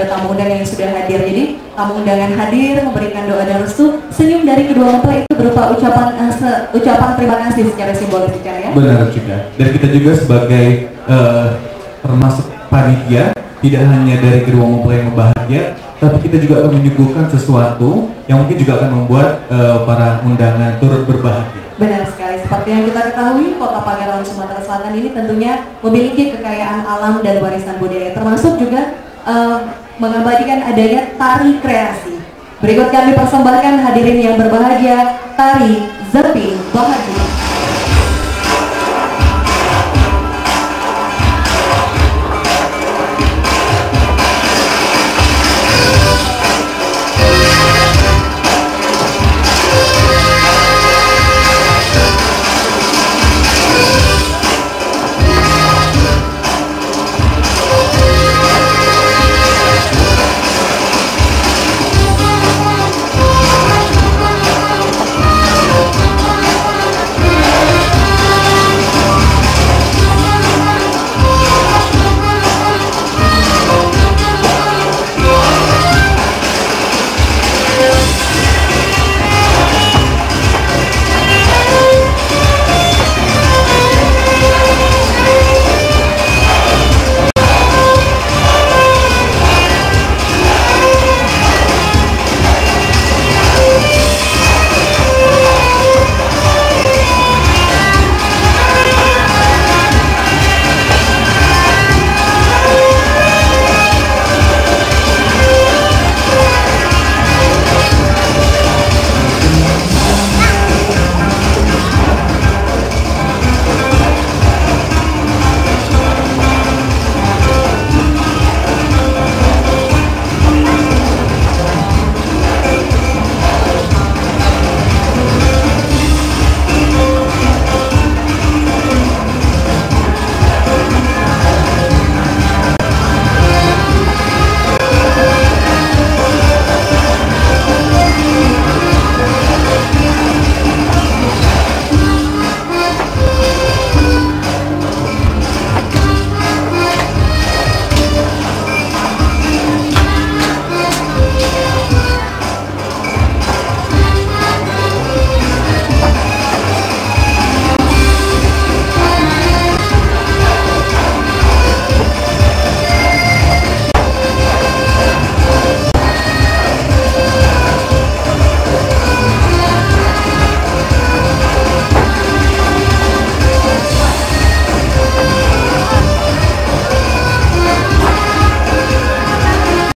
kepada tamu undangan yang sudah hadir. Jadi tamu undangan hadir memberikan doa dan restu, senyum dari kedua mempelai itu berupa ucapan terima kasih secara simbolis ya. Benar juga. Dan kita juga sebagai termasuk panitia, tidak hanya dari kedua mempelai yang bahagia, tapi kita juga akan menyuguhkan sesuatu yang mungkin juga akan membuat para undangan turut berbahagia. Benar sekali, seperti yang kita ketahui, Kota Pagelaran Sumatera Selatan ini tentunya memiliki kekayaan alam dan warisan budaya, termasuk juga mengabadikan adanya tari kreasi. Berikut kami persembahkan hadirin yang berbahagia, tari Zeping Bahagia.